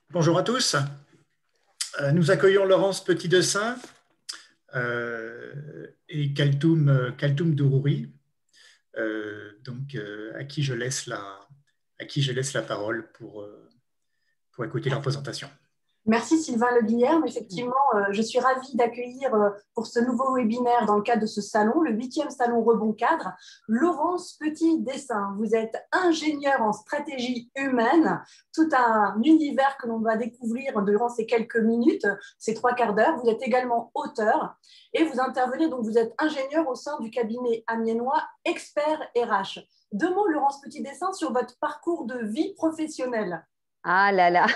Bonjour à tous. Nous accueillons Laurence Petit-Dessin et Kaltoum Dourouri, à qui je laisse la parole pour écouter leur présentation. Merci Sylvain Le Guilherme. Effectivement, je suis ravie d'accueillir pour ce nouveau webinaire dans le cadre de ce salon, le 8e salon Rebond Cadre, Laurence Petit-Dessin. Vous êtes ingénieur en stratégie humaine, tout un univers que l'on va découvrir durant ces quelques minutes, ces 3/4 d'heure. Vous êtes également auteur et vous intervenez, donc vous êtes ingénieur au sein du cabinet amiénois Expert RH. Deux mots, Laurence Petit-Dessin, sur votre parcours de vie professionnelle. Ah là là,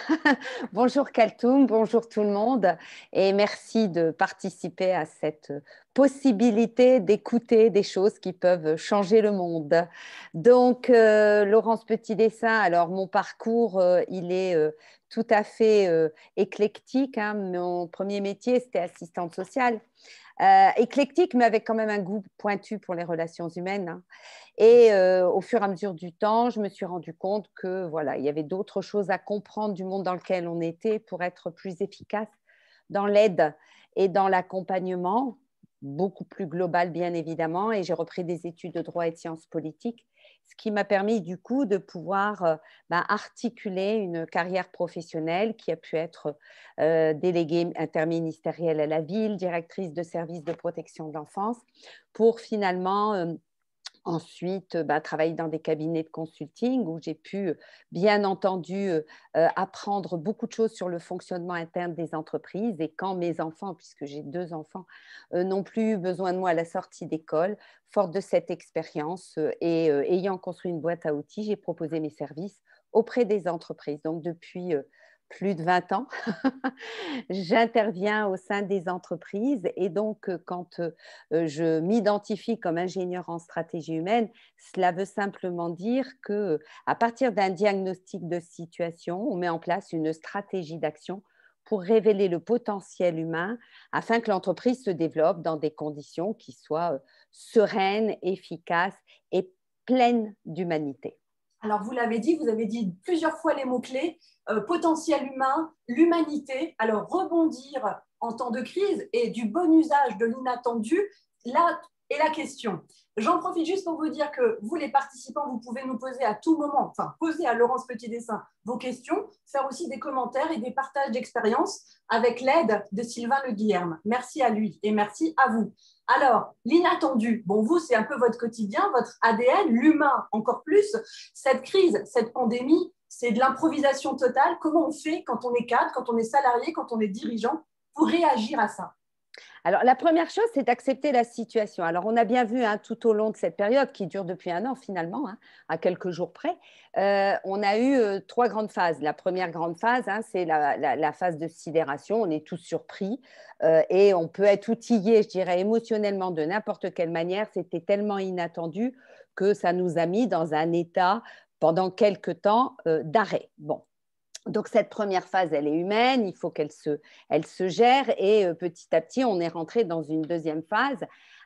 bonjour Kaltoum, bonjour tout le monde et merci de participer à cette possibilité d'écouter des choses qui peuvent changer le monde. Donc, Laurence Petit-Dessin, alors mon parcours, il est tout à fait éclectique, hein. Mon premier métier, c'était assistante sociale. Éclectique, mais avec quand même un goût pointu pour les relations humaines, hein. Et au fur et à mesure du temps, je me suis rendu compte que voilà, il y avait d'autres choses à comprendre du monde dans lequel on était pour être plus efficace dans l'aide et dans l'accompagnement, beaucoup plus global bien évidemment. Et j'ai repris des études de droit et de sciences politiques, ce qui m'a permis du coup de pouvoir articuler une carrière professionnelle qui a pu être déléguée interministérielle à la ville, directrice de services de protection de l'enfance, pour finalement ensuite, travailler dans des cabinets de consulting où j'ai pu, bien entendu, apprendre beaucoup de choses sur le fonctionnement interne des entreprises. Et quand mes enfants, puisque j'ai 2 enfants, n'ont plus eu besoin de moi à la sortie d'école, forte de cette expérience et ayant construit une boîte à outils, j'ai proposé mes services auprès des entreprises. Donc, depuis plus de 20 ans, j'interviens au sein des entreprises. Et donc, quand je m'identifie comme ingénieure en stratégie humaine, cela veut simplement dire que, à partir d'un diagnostic de situation, on met en place une stratégie d'action pour révéler le potentiel humain afin que l'entreprise se développe dans des conditions qui soient sereines, efficaces et pleines d'humanité. Alors, vous l'avez dit, vous avez dit plusieurs fois les mots-clés, potentiel humain, l'humanité. Alors, rebondir en temps de crise et du bon usage de l'inattendu, là est la question. J'en profite juste pour vous dire que vous, les participants, vous pouvez nous poser à tout moment, enfin, poser à Laurence Petit-Dessin vos questions, faire aussi des commentaires et des partages d'expériences avec l'aide de Sylvain Le Guilherme. Merci à lui et merci à vous. Alors, l'inattendu, bon, vous, c'est un peu votre quotidien, votre ADN, l'humain encore plus. Cette crise, cette pandémie, c'est de l'improvisation totale. Comment on fait quand on est cadre, quand on est salarié, quand on est dirigeant pour réagir à ça? Alors, la première chose, c'est d'accepter la situation. Alors, on a bien vu tout au long de cette période, qui dure depuis 1 an finalement, à quelques jours près, on a eu 3 grandes phases. La première grande phase, c'est la phase de sidération. On est tous surpris et on peut être outillé, je dirais, émotionnellement de n'importe quelle manière. C'était tellement inattendu que ça nous a mis dans un état pendant quelques temps d'arrêt. Bon. Donc, cette première phase, elle est humaine, il faut qu'elle se gère et petit à petit, on est rentré dans une deuxième phase,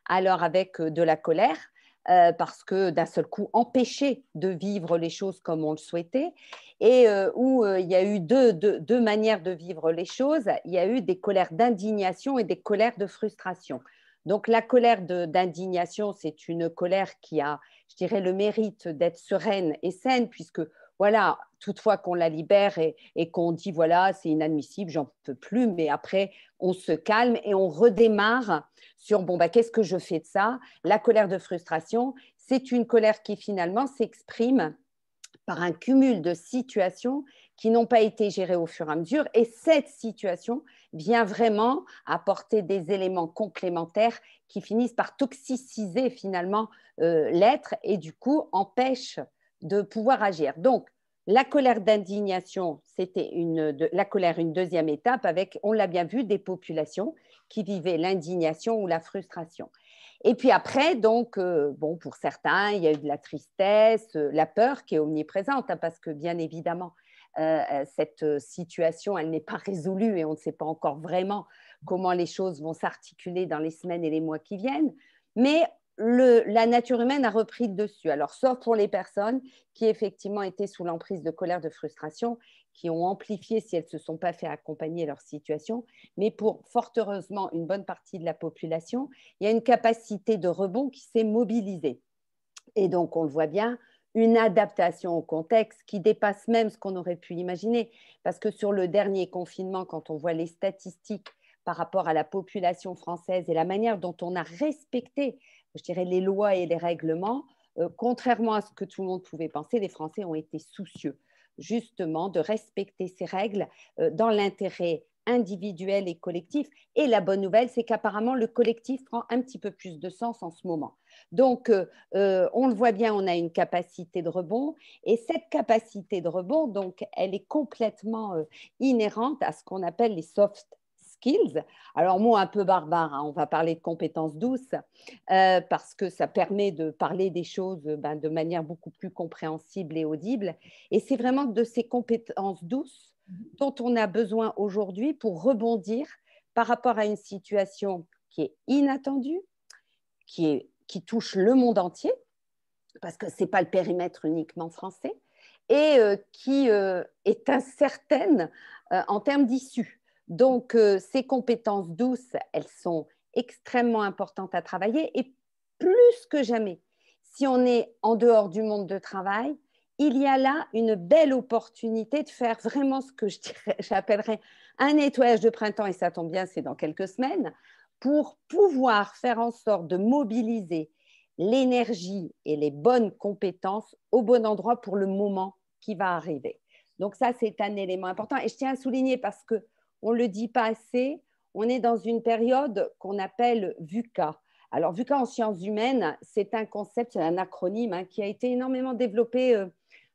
alors avec de la colère, parce que d'un seul coup, empêché de vivre les choses comme on le souhaitait et où il y a eu deux manières de vivre les choses. Il y a eu des colères d'indignation et des colères de frustration. Donc, la colère d'indignation, c'est une colère qui a, je dirais, le mérite d'être sereine et saine, puisque voilà, toutefois qu'on la libère et qu'on dit voilà, c'est inadmissible, j'en peux plus, mais après, on se calme et on redémarre sur bon, qu'est-ce que je fais de ça? La colère de frustration, c'est une colère qui finalement s'exprime par un cumul de situations qui n'ont pas été gérées au fur et à mesure. Et cette situation vient vraiment apporter des éléments complémentaires qui finissent par toxiciser finalement l'être et du coup empêchent de pouvoir agir. Donc, la colère d'indignation, c'était la colère, une deuxième étape avec, on l'a bien vu, des populations qui vivaient l'indignation ou la frustration. Et puis après, donc, bon, pour certains, il y a eu de la tristesse, la peur qui est omniprésente, parce que bien évidemment, cette situation, elle n'est pas résolue et on ne sait pas encore vraiment comment les choses vont s'articuler dans les semaines et les mois qui viennent. Mais la nature humaine a repris le dessus. Alors, sauf pour les personnes qui effectivement étaient sous l'emprise de colère, de frustration, qui ont amplifié si elles ne se sont pas fait accompagner leur situation. Mais pour, fort heureusement, une bonne partie de la population, il y a une capacité de rebond qui s'est mobilisée. Et donc, on le voit bien, une adaptation au contexte qui dépasse même ce qu'on aurait pu imaginer. Parce que sur le dernier confinement, quand on voit les statistiques par rapport à la population française et la manière dont on a respecté, je dirais, les lois et les règlements, contrairement à ce que tout le monde pouvait penser, les Français ont été soucieux justement de respecter ces règles dans l'intérêt individuel et collectif. Et la bonne nouvelle, c'est qu'apparemment, le collectif prend un petit peu plus de sens en ce moment. Donc, on le voit bien, on a une capacité de rebond. Et cette capacité de rebond, donc, elle est complètement inhérente à ce qu'on appelle les soft skills. Alors, mot un peu barbare, hein, on va parler de compétences douces parce que ça permet de parler des choses de manière beaucoup plus compréhensible et audible. Et c'est vraiment de ces compétences douces dont on a besoin aujourd'hui pour rebondir par rapport à une situation qui est inattendue, qui touche le monde entier, parce que ce n'est pas le périmètre uniquement français, et qui est incertaine en termes d'issue. Donc, ces compétences douces, elles sont extrêmement importantes à travailler, et plus que jamais, si on est en dehors du monde de travail, il y a là une belle opportunité de faire vraiment ce que j'appellerais un nettoyage de printemps, et ça tombe bien, c'est dans quelques semaines, pour pouvoir faire en sorte de mobiliser l'énergie et les bonnes compétences au bon endroit pour le moment qui va arriver. Donc ça, c'est un élément important. Et je tiens à souligner parce qu'on ne le dit pas assez, on est dans une période qu'on appelle VUCA. Alors, VUCA en sciences humaines, c'est un concept, c'est un acronyme hein, qui a été énormément développé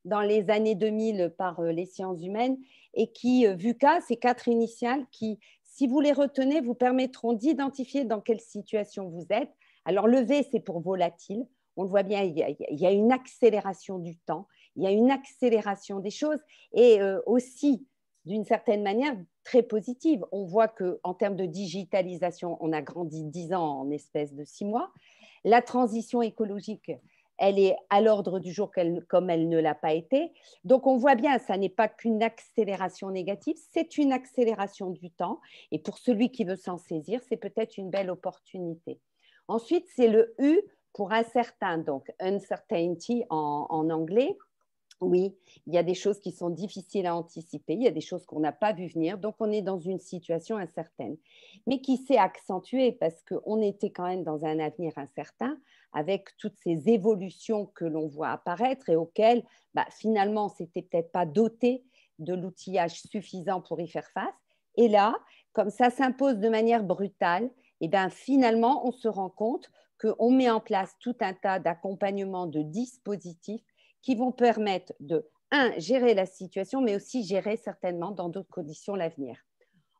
dans les années 2000 par les sciences humaines et qui, VUCA, c'est 4 initiales qui, si vous les retenez, vous permettront d'identifier dans quelle situation vous êtes. Alors, le V, c'est pour volatile. On le voit bien, il y a une accélération du temps, il y a une accélération des choses et aussi, d'une certaine manière, très positive. On voit qu'en termes de digitalisation, on a grandi 10 ans en espèce de 6 mois. La transition écologique, elle est à l'ordre du jour comme elle ne l'a pas été. Donc, on voit bien, ça n'est pas qu'une accélération négative, c'est une accélération du temps. Et pour celui qui veut s'en saisir, c'est peut-être une belle opportunité. Ensuite, c'est le U pour incertain, donc uncertainty en anglais. Oui, il y a des choses qui sont difficiles à anticiper, il y a des choses qu'on n'a pas vu venir, donc on est dans une situation incertaine, mais qui s'est accentuée parce qu'on était quand même dans un avenir incertain avec toutes ces évolutions que l'on voit apparaître et auxquelles finalement, on ne s'était peut-être pas doté de l'outillage suffisant pour y faire face. Et là, comme ça s'impose de manière brutale, et finalement, on se rend compte qu'on met en place tout un tas d'accompagnements, de dispositifs qui vont permettre de, gérer la situation, mais aussi gérer certainement dans d'autres conditions l'avenir.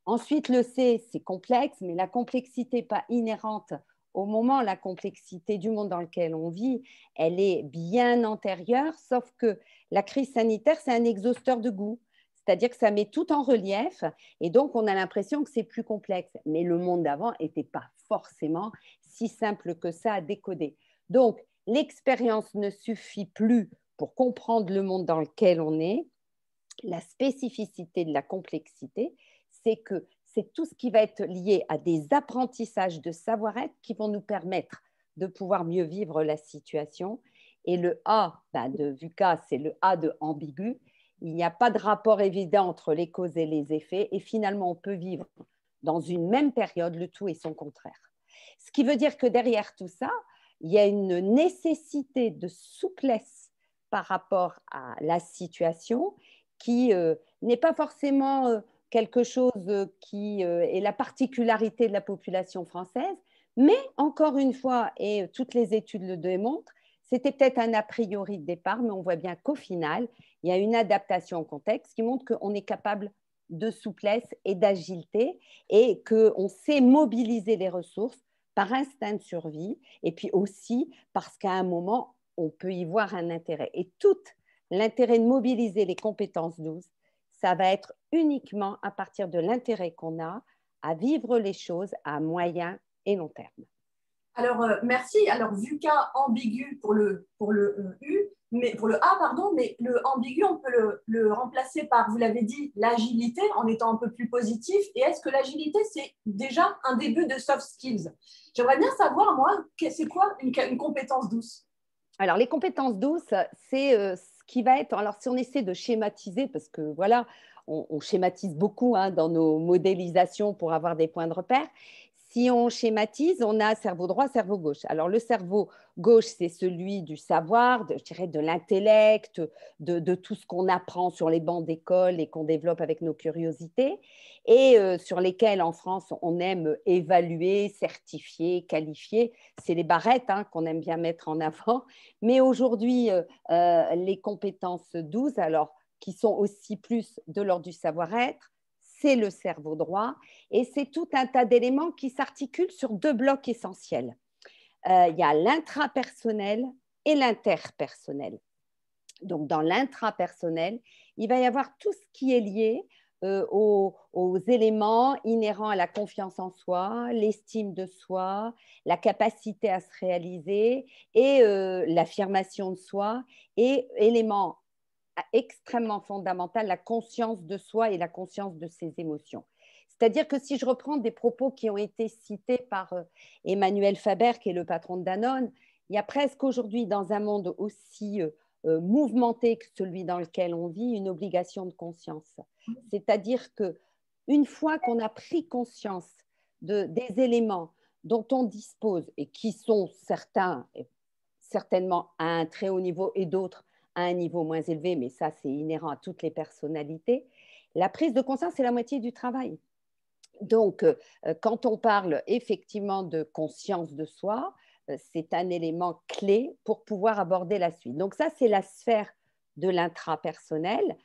Ensuite, le C, c'est complexe, mais la complexité n'est pas inhérente au moment, la complexité du monde dans lequel on vit, elle est bien antérieure, sauf que la crise sanitaire, c'est un exhausteur de goût. C'est-à-dire que ça met tout en relief et donc on a l'impression que c'est plus complexe. Mais le monde d'avant n'était pas forcément si simple que ça à décoder. Donc, l'expérience ne suffit plus pour comprendre le monde dans lequel on est. La spécificité de la complexité, c'est que c'est tout ce qui va être lié à des apprentissages de savoir-être qui vont nous permettre de pouvoir mieux vivre la situation. Et le A de VUCA, c'est le A de ambigu. Il n'y a pas de rapport évident entre les causes et les effets. Et finalement, on peut vivre dans une même période le tout et son contraire. Ce qui veut dire que derrière tout ça, il y a une nécessité de souplesse par rapport à la situation qui n'est pas forcément quelque chose qui est la particularité de la population française, mais encore une fois, et toutes les études le démontrent, c'était peut-être un a priori de départ, mais on voit bien qu'au final, il y a une adaptation au contexte qui montre qu'on est capable de souplesse et d'agilité et qu'on sait mobiliser les ressources par instinct de survie et puis aussi parce qu'à un moment, on peut y voir un intérêt. Et tout l'intérêt de mobiliser les compétences douces, ça va être uniquement à partir de l'intérêt qu'on a à vivre les choses à moyen et long terme. Alors, merci. Alors, VUCA ambigu pour le U, mais pour le A, pardon, mais le ambigu, on peut le remplacer par, vous l'avez dit, l'agilité en étant un peu plus positif. Et est-ce que l'agilité, c'est déjà un début de soft skills? J'aimerais bien savoir, moi, c'est quoi une compétence douce? Alors, les compétences douces, c'est ce qui va être… Alors, si on essaie de schématiser, parce que voilà, on schématise beaucoup hein, dans nos modélisations pour avoir des points de repère. Si on schématise, on a cerveau droit, cerveau gauche. Alors, le cerveau gauche, c'est celui du savoir, je dirais de l'intellect, de tout ce qu'on apprend sur les bancs d'école et qu'on développe avec nos curiosités, et sur lesquels, en France, on aime évaluer, certifier, qualifier. C'est les barrettes hein, qu'on aime bien mettre en avant. Mais aujourd'hui, les compétences 12, alors, qui sont aussi plus de l'ordre du savoir-être, c'est le cerveau droit et c'est tout un tas d'éléments qui s'articulent sur deux blocs essentiels. Il y a l'intrapersonnel et l'interpersonnel. Donc, dans l'intrapersonnel, il va y avoir tout ce qui est lié aux éléments inhérents à la confiance en soi, l'estime de soi, la capacité à se réaliser et l'affirmation de soi et éléments extrêmement fondamental, la conscience de soi et la conscience de ses émotions. C'est-à-dire que si je reprends des propos qui ont été cités par Emmanuel Faber, qui est le patron de Danone, il y a presque aujourd'hui, dans un monde aussi mouvementé que celui dans lequel on vit, une obligation de conscience. C'est-à-dire qu'une fois qu'on a pris conscience des éléments dont on dispose et qui sont certains, certainement à un très haut niveau et d'autres à un niveau moins élevé, mais ça c'est inhérent à toutes les personnalités, la prise de conscience c'est la moitié du travail. Donc, quand on parle effectivement de conscience de soi, c'est un élément clé pour pouvoir aborder la suite. Donc ça, c'est la sphère de l'intrapersonnel,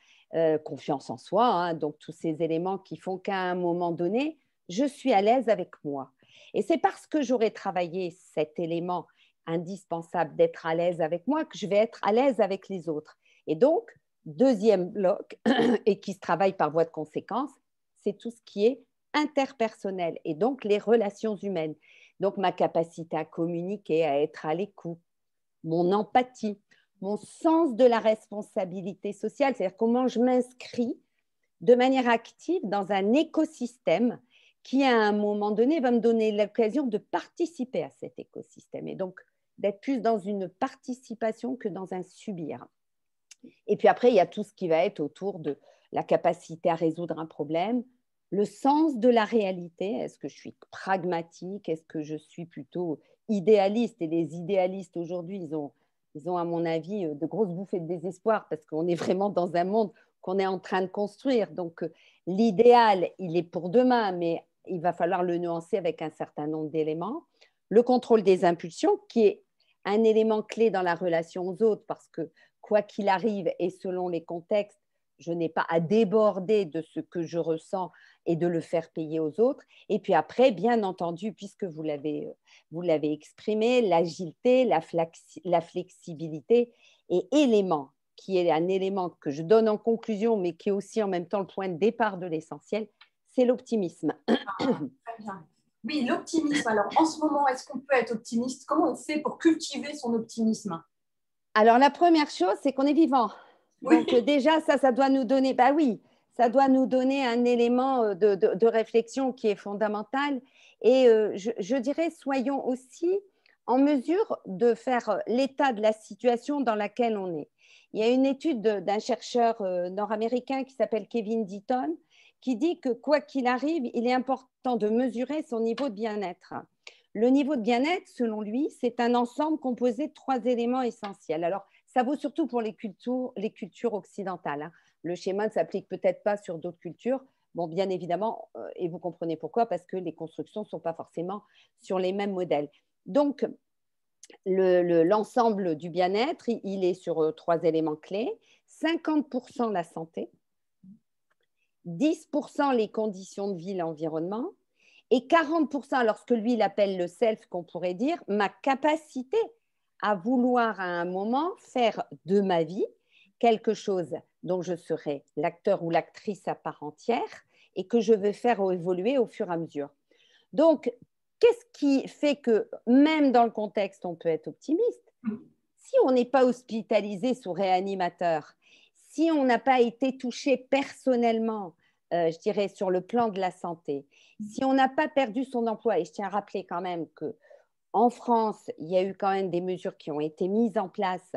confiance en soi, hein, donc tous ces éléments qui font qu'à un moment donné, je suis à l'aise avec moi. Et c'est parce que j'aurai travaillé cet élément indispensable d'être à l'aise avec moi que je vais être à l'aise avec les autres. Et donc, deuxième bloc, et qui se travaille par voie de conséquence, c'est tout ce qui est interpersonnel et donc les relations humaines. Donc ma capacité à communiquer, à être à l'écoute, mon empathie, mon sens de la responsabilité sociale, c'est-à-dire comment je m'inscris de manière active dans un écosystème qui, à un moment donné, va me donner l'occasion de participer à cet écosystème et donc d'être plus dans une participation que dans un subir. Et puis après, il y a tout ce qui va être autour de la capacité à résoudre un problème, le sens de la réalité. Est-ce que je suis pragmatique? Est-ce que je suis plutôt idéaliste? Et les idéalistes aujourd'hui, ils ont à mon avis de grosses bouffées de désespoir parce qu'on est vraiment dans un monde qu'on est en train de construire. Donc l'idéal, il est pour demain, mais il va falloir le nuancer avec un certain nombre d'éléments. Le contrôle des impulsions, qui est un élément clé dans la relation aux autres parce que quoi qu'il arrive et selon les contextes, je n'ai pas à déborder de ce que je ressens et de le faire payer aux autres. Et puis après, bien entendu, puisque vous l'avez exprimé, l'agilité, la flexibilité et élément qui est un élément que je donne en conclusion, mais qui est aussi en même temps le point de départ de l'essentiel, c'est l'optimisme. Très bien. Oui, l'optimisme. Alors, en ce moment, est-ce qu'on peut être optimiste? Comment on fait pour cultiver son optimisme? Alors, la première chose, c'est qu'on est vivant. Oui. Donc, déjà, ça doit nous donner, bah oui, ça doit nous donner un élément de réflexion qui est fondamental. Et je dirais, soyons aussi en mesure de faire l'état de la situation dans laquelle on est. Il y a une étude d'un chercheur nord-américain qui s'appelle Kevin Deaton qui dit que quoi qu'il arrive, il est important de mesurer son niveau de bien-être. Le niveau de bien-être, selon lui, c'est un ensemble composé de 3 éléments essentiels. Alors, ça vaut surtout pour les cultures occidentales, hein. Le schéma ne s'applique peut-être pas sur d'autres cultures. Bon, bien évidemment, et vous comprenez pourquoi, parce que les constructions ne sont pas forcément sur les mêmes modèles. Donc, l'ensemble du bien-être, il est sur 3 éléments clés. 50% la santé, 10% les conditions de vie, l'environnement, et 40%, alors ce que lui, il appelle le self, qu'on pourrait dire, ma capacité à vouloir à un moment faire de ma vie quelque chose dont je serai l'acteur ou l'actrice à part entière et que je veux faire évoluer au fur et à mesure. Donc, qu'est-ce qui fait que même dans le contexte, on peut être optimiste? Si on n'est pas hospitalisé sous réanimateur, si on n'a pas été touché personnellement, je dirais sur le plan de la santé, si on n'a pas perdu son emploi, et je tiens à rappeler quand même qu'en France, il y a eu quand même des mesures qui ont été mises en place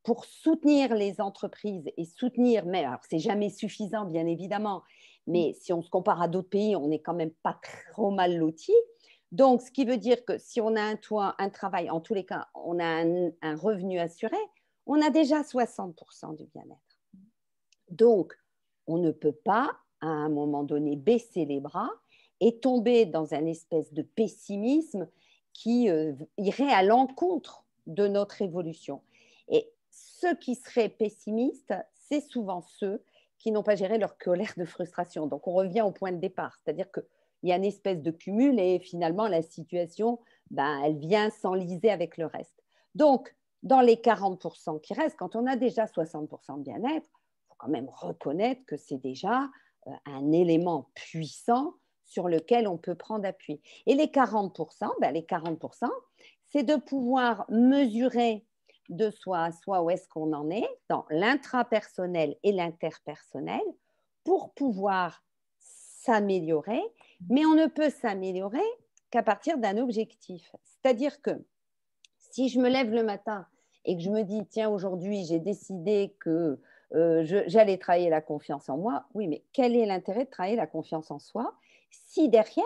pour soutenir les entreprises et soutenir, mais alors c'est jamais suffisant bien évidemment, mais si on se compare à d'autres pays, on n'est quand même pas trop mal lotis. Donc, ce qui veut dire que si on a un toit, un travail, en tous les cas, on a un revenu assuré, on a déjà 60% du bien-être. Donc, on ne peut pas, à un moment donné, baisser les bras et tomber dans un espèce de pessimisme qui irait à l'encontre de notre évolution. Et ceux qui seraient pessimistes, c'est souvent ceux qui n'ont pas géré leur colère de frustration. Donc, on revient au point de départ, c'est-à-dire qu'il y a une espèce de cumul et finalement, la situation, elle vient s'enliser avec le reste. Donc, dans les 40% qui restent, quand on a déjà 60% de bien-être, il faut quand même reconnaître que c'est déjà un élément puissant sur lequel on peut prendre appui. Et les 40%, c'est de pouvoir mesurer de soi à soi où est-ce qu'on en est dans l'intrapersonnel et l'interpersonnel pour pouvoir s'améliorer, mais on ne peut s'améliorer qu'à partir d'un objectif. C'est-à-dire que si je me lève le matin et que je me dis, tiens, aujourd'hui, j'ai décidé que j'allais travailler la confiance en moi, oui, mais quel est l'intérêt de travailler la confiance en soi si derrière,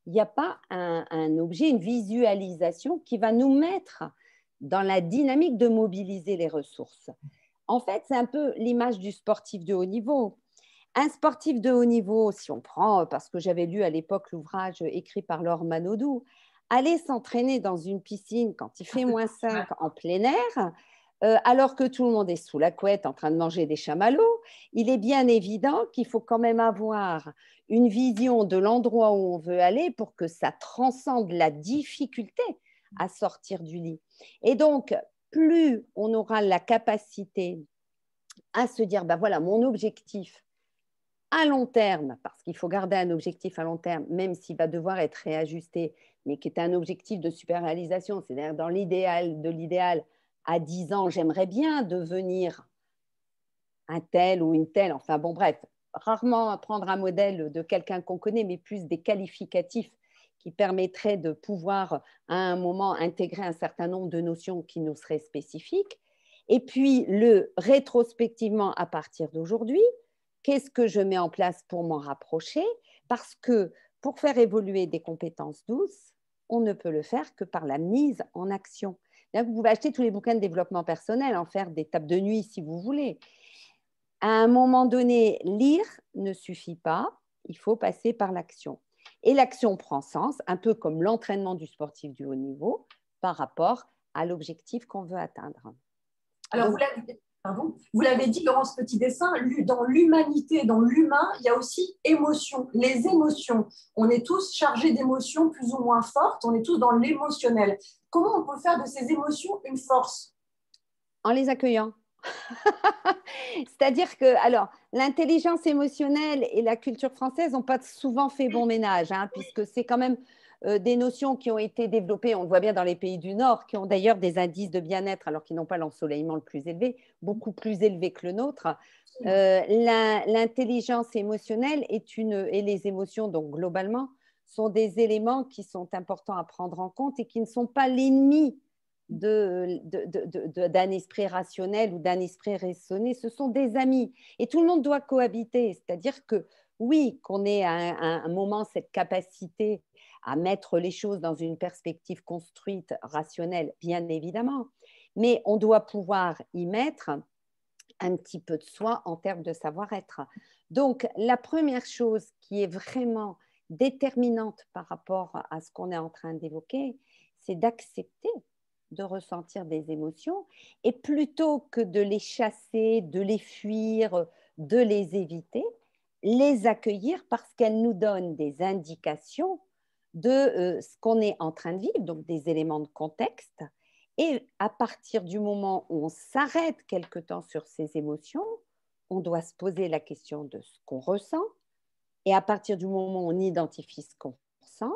il n'y a pas un objet, une visualisation qui va nous mettre dans la dynamique de mobiliser les ressources. En fait, c'est un peu l'image du sportif de haut niveau. Un sportif de haut niveau, si on prend, parce que j'avais lu à l'époque l'ouvrage écrit par Laure Manodou, aller s'entraîner dans une piscine quand il fait -5 en plein air, alors que tout le monde est sous la couette en train de manger des chamallows, il est bien évident qu'il faut quand même avoir une vision de l'endroit où on veut aller pour que ça transcende la difficulté à sortir du lit. Et donc, plus on aura la capacité à se dire, voilà, mon objectif à long terme, parce qu'il faut garder un objectif à long terme, même s'il va devoir être réajusté, mais qui est un objectif de super-réalisation, c'est-à-dire dans l'idéal de l'idéal, à 10 ans, j'aimerais bien devenir un tel ou une telle, enfin bon, bref, rarement prendre un modèle de quelqu'un qu'on connaît, mais plus des qualificatifs qui permettraient de pouvoir à un moment intégrer un certain nombre de notions qui nous seraient spécifiques. Et puis, rétrospectivement, à partir d'aujourd'hui, qu'est-ce que je mets en place pour m'en rapprocher? Parce que pour faire évoluer des compétences douces, on ne peut le faire que par la mise en action. Vous pouvez acheter tous les bouquins de développement personnel, en faire des tables de nuit si vous voulez. À un moment donné, lire ne suffit pas, il faut passer par l'action. Et l'action prend sens, un peu comme l'entraînement du sportif du haut niveau, par rapport à l'objectif qu'on veut atteindre. Alors, vous l'avez dit, Laurence Petit-Dessin, dans l'humanité, dans l'humain, il y a aussi émotion. Les émotions. On est tous chargés d'émotions plus ou moins fortes, on est tous dans l'émotionnel. Comment on peut faire de ces émotions une force? En les accueillant. C'est-à-dire que, alors, l'intelligence émotionnelle et la culture française n'ont pas souvent fait bon ménage, puisque c'est quand même des notions qui ont été développées, on le voit bien dans les pays du Nord, qui ont d'ailleurs des indices de bien-être, alors qu'ils n'ont pas l'ensoleillement le plus élevé, beaucoup plus élevé que le nôtre. L'intelligence émotionnelle et les émotions, donc globalement, sont des éléments qui sont importants à prendre en compte et qui ne sont pas l'ennemi d'un esprit rationnel ou d'un esprit raisonné, ce sont des amis. Et tout le monde doit cohabiter, c'est-à-dire que oui, qu'on ait à un moment cette capacité à mettre les choses dans une perspective construite, rationnelle, bien évidemment, mais on doit pouvoir y mettre un petit peu de soi en termes de savoir-être. Donc, la première chose qui est vraiment déterminante par rapport à ce qu'on est en train d'évoquer, c'est d'accepter de ressentir des émotions et plutôt que de les chasser, de les fuir, de les éviter, les accueillir parce qu'elles nous donnent des indications de ce qu'on est en train de vivre, donc des éléments de contexte. Et à partir du moment où on s'arrête quelque temps sur ces émotions, on doit se poser la question de ce qu'on ressent. Et à partir du moment où on identifie ce qu'on ressent,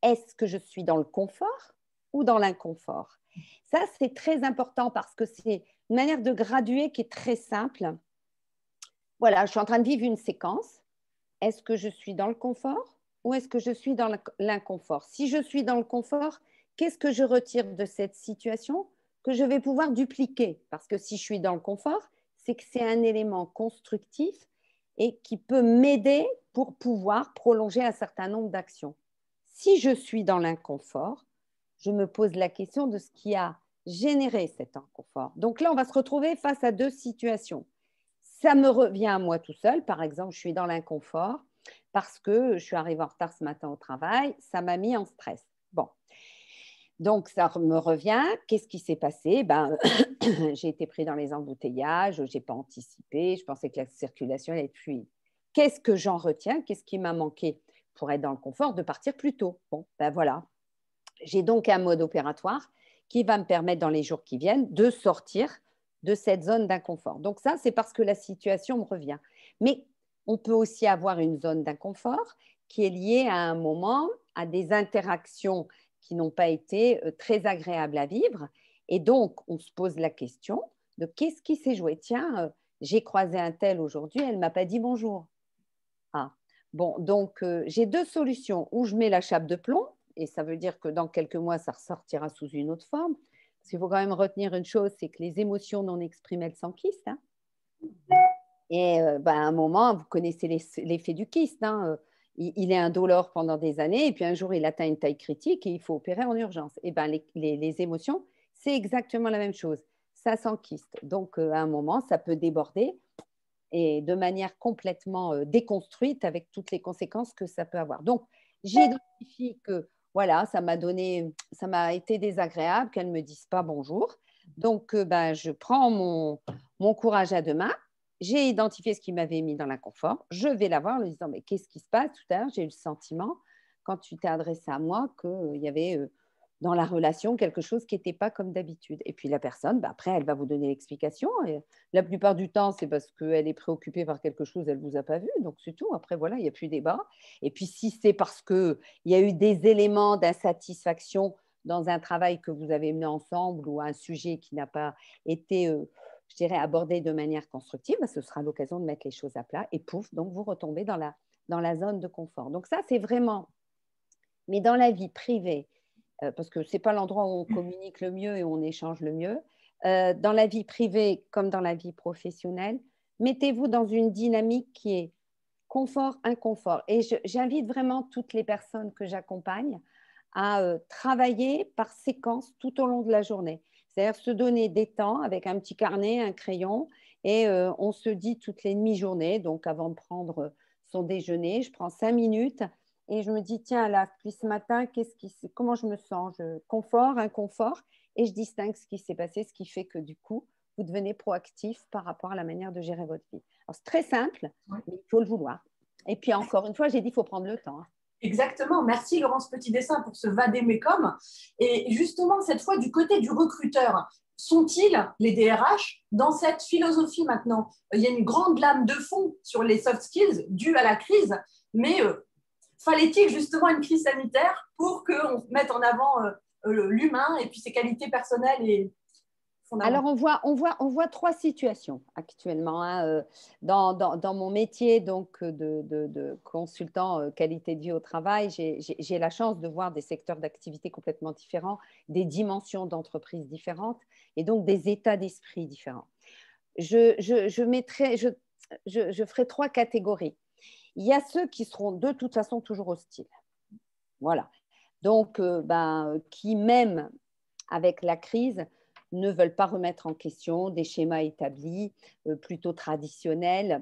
est-ce que je suis dans le confort ou dans l'inconfort? Ça, c'est très important parce que c'est une manière de graduer qui est très simple. Voilà, je suis en train de vivre une séquence. Est-ce que je suis dans le confort ou est-ce que je suis dans l'inconfort? Si je suis dans le confort, qu'est-ce que je retire de cette situation que je vais pouvoir dupliquer? Parce que si je suis dans le confort, c'est que c'est un élément constructif et qui peut m'aider pour pouvoir prolonger un certain nombre d'actions. Si je suis dans l'inconfort, je me pose la question de ce qui a généré cet inconfort. Donc là, on va se retrouver face à deux situations. Ça me revient à moi tout seul. Par exemple, je suis dans l'inconfort parce que je suis arrivée en retard ce matin au travail. Ça m'a mis en stress. Bon. Donc, ça me revient. Qu'est-ce qui s'est passé? J'ai été pris dans les embouteillages, je n'ai pas anticipé, je pensais que la circulation allait être fluide. Qu'est-ce que j'en retiens? Qu'est-ce qui m'a manqué pour être dans le confort? De partir plus tôt. Bon, ben voilà. J'ai donc un mode opératoire qui va me permettre dans les jours qui viennent de sortir de cette zone d'inconfort. Donc ça, c'est parce que la situation me revient. Mais on peut aussi avoir une zone d'inconfort qui est liée à un moment, à des interactions qui n'ont pas été très agréables à vivre. Et donc, on se pose la question de qu'est-ce qui s'est joué? Tiens, j'ai croisé un tel aujourd'hui, elle ne m'a pas dit bonjour. Ah, bon, donc j'ai deux solutions. Ou je mets la chape de plomb, et ça veut dire que dans quelques mois, ça ressortira sous une autre forme. Parce qu'il faut quand même retenir une chose, c'est que les émotions non exprimées, elles s'enquistent. Hein. Et à un moment, vous connaissez l'effet du kyste. Hein. Il est indolore pendant des années, et puis un jour, il atteint une taille critique et il faut opérer en urgence. Et les émotions, c'est exactement la même chose. Ça s'enquiste. Donc, à un moment, ça peut déborder et de manière complètement déconstruite avec toutes les conséquences que ça peut avoir. Donc, j'identifie que voilà, ça m'a été désagréable qu'elle ne me dise pas bonjour. Donc, je prends mon courage à deux mains. J'ai identifié ce qui m'avait mis dans l'inconfort. Je vais la voir en lui disant, mais qu'est-ce qui se passe? Tout à l'heure, j'ai eu le sentiment, quand tu t'es adressé à moi, qu'il y avait dans la relation quelque chose qui n'était pas comme d'habitude. Et puis la personne, après, elle va vous donner l'explication. Et la plupart du temps, c'est parce qu'elle est préoccupée par quelque chose, elle ne vous a pas vu. Donc, c'est tout. Après, voilà, il n'y a plus débat. Et puis, si c'est parce qu'il y a eu des éléments d'insatisfaction dans un travail que vous avez mené ensemble ou un sujet qui n'a pas été, je dirais, abordé de manière constructive, ce sera l'occasion de mettre les choses à plat. Et pouf, donc vous retombez dans la zone de confort. Donc ça, c'est vraiment… Mais dans la vie privée, parce que ce n'est pas l'endroit où on communique le mieux et où on échange le mieux, dans la vie privée comme dans la vie professionnelle, mettez-vous dans une dynamique qui est confort-inconfort. Et j'invite vraiment toutes les personnes que j'accompagne à travailler par séquence tout au long de la journée. C'est-à-dire se donner des temps avec un petit carnet, un crayon, et on se dit toutes les demi-journées, donc avant de prendre son déjeuner, je prends 5 minutes et je me dis, tiens, là, depuis ce matin, comment je me sens? Confort, inconfort, et je distingue ce qui s'est passé, ce qui fait que du coup, vous devenez proactif par rapport à la manière de gérer votre vie. Alors, c'est très simple, mais il faut le vouloir. Et puis, encore une fois, j'ai dit, il faut prendre le temps. Hein. Exactement. Merci Laurence Petit-Dessin pour ce vadémécum. Et justement, cette fois, du côté du recruteur, sont-ils, les DRH, dans cette philosophie maintenant? Il y a une grande lame de fond sur les soft skills due à la crise, mais fallait-il justement une crise sanitaire pour qu'on mette en avant l'humain et puis ses qualités personnelles et alors, on voit trois situations actuellement. Hein, dans mon métier donc, de consultant qualité de vie au travail, j'ai la chance de voir des secteurs d'activité complètement différents, des dimensions d'entreprise différentes et donc des états d'esprit différents. Je ferai trois catégories. Il y a ceux qui seront de toute façon toujours hostiles. Voilà. Donc, qui même avec la crise ne veulent pas remettre en question des schémas établis, plutôt traditionnels,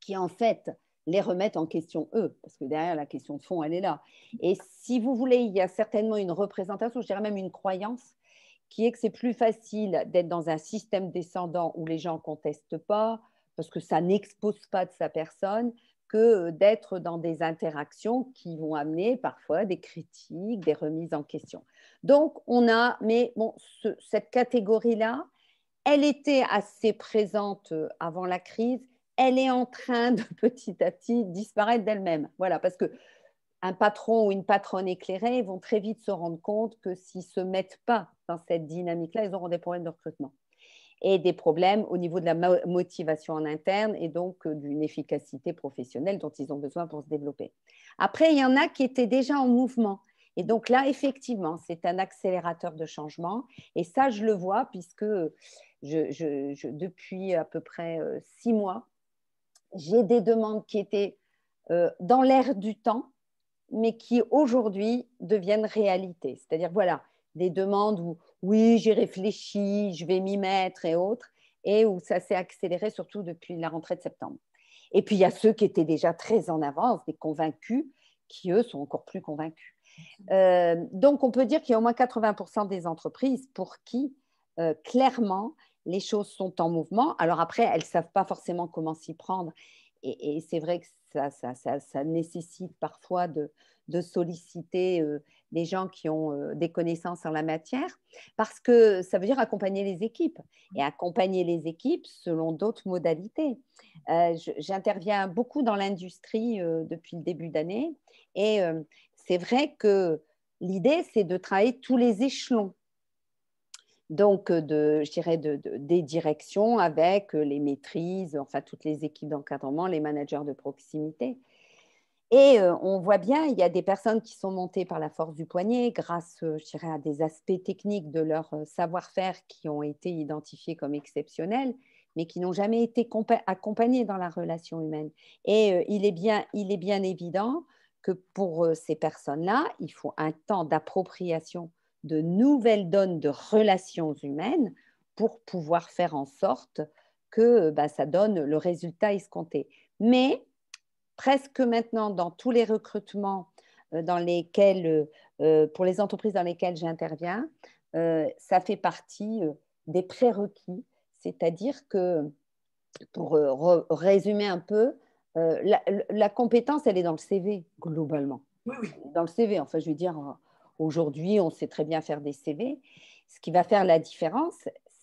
qui en fait les remettent en question eux, parce que derrière la question de fond, elle est là. Et si vous voulez, il y a certainement une représentation, je dirais même une croyance, qui est que c'est plus facile d'être dans un système descendant où les gens ne contestent pas, parce que ça n'expose pas de sa personne, que d'être dans des interactions qui vont amener parfois des critiques, des remises en question. Donc, cette catégorie-là, elle était assez présente avant la crise, elle est en train de petit à petit disparaître d'elle-même. Voilà, parce que un patron ou une patronne éclairée vont très vite se rendre compte que s'ils ne se mettent pas dans cette dynamique-là, ils auront des problèmes de recrutement et des problèmes au niveau de la motivation en interne et donc d'une efficacité professionnelle dont ils ont besoin pour se développer. Après, il y en a qui étaient déjà en mouvement. Et donc là, effectivement, c'est un accélérateur de changement. Et ça, je le vois puisque depuis à peu près 6 mois, j'ai des demandes qui étaient dans l'air du temps, mais qui aujourd'hui deviennent réalité. C'est-à-dire, voilà, des demandes où, oui, j'ai réfléchi, je vais m'y mettre et autres, et où ça s'est accéléré surtout depuis la rentrée de septembre. Et puis, il y a ceux qui étaient déjà très en avance, des convaincus, qui, eux, sont encore plus convaincus. Donc, on peut dire qu'il y a au moins 80% des entreprises pour qui, clairement, les choses sont en mouvement. Alors après, elles ne savent pas forcément comment s'y prendre. Et c'est vrai que ça nécessite parfois de solliciter des gens qui ont des connaissances en la matière, parce que ça veut dire accompagner les équipes. Et accompagner les équipes selon d'autres modalités. J'interviens beaucoup dans l'industrie depuis le début d'année, et c'est vrai que l'idée, c'est de travailler tous les échelons. Donc, je dirais des directions avec les maîtrises, enfin toutes les équipes d'encadrement, les managers de proximité. Et on voit bien, il y a des personnes qui sont montées par la force du poignet grâce, je dirais, à des aspects techniques de leur savoir-faire qui ont été identifiés comme exceptionnels, mais qui n'ont jamais été accompagnés dans la relation humaine. Et il est bien évident que pour ces personnes-là, il faut un temps d'appropriation de nouvelles donnes de relations humaines pour pouvoir faire en sorte que ça donne le résultat escompté. Mais presque maintenant, dans tous les recrutements dans lesquels, pour les entreprises dans lesquelles j'interviens, ça fait partie des prérequis. C'est-à-dire que, pour résumer un peu, la compétence, elle est dans le CV, globalement. Oui, oui. Dans le CV, enfin, je veux dire, aujourd'hui, on sait très bien faire des CV. Ce qui va faire la différence,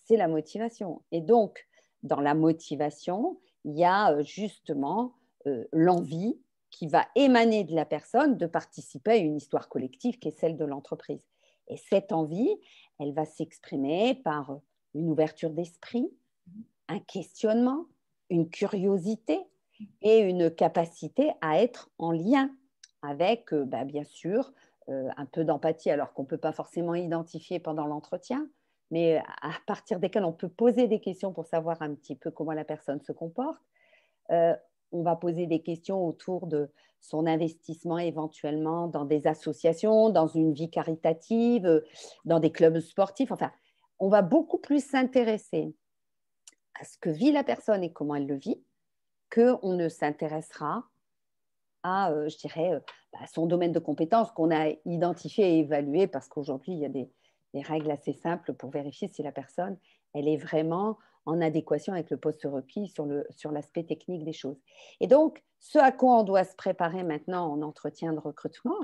c'est la motivation. Et donc, dans la motivation, il y a justement l'envie qui va émaner de la personne de participer à une histoire collective qui est celle de l'entreprise. Et cette envie, elle va s'exprimer par une ouverture d'esprit, un questionnement, une curiosité et une capacité à être en lien avec, bien sûr, un peu d'empathie, alors qu'on ne peut pas forcément identifier pendant l'entretien, mais à partir desquels on peut poser des questions pour savoir un petit peu comment la personne se comporte. On va poser des questions autour de son investissement éventuellement dans des associations, dans une vie caritative, dans des clubs sportifs. Enfin, on va beaucoup plus s'intéresser à ce que vit la personne et comment elle le vit, qu'on ne s'intéressera à, je dirais, son domaine de compétences qu'on a identifié et évalué, parce qu'aujourd'hui, il y a des règles assez simples pour vérifier si la personne, elle est vraiment en adéquation avec le poste requis sur l'aspect technique des choses. Et donc, ce à quoi on doit se préparer maintenant en entretien de recrutement,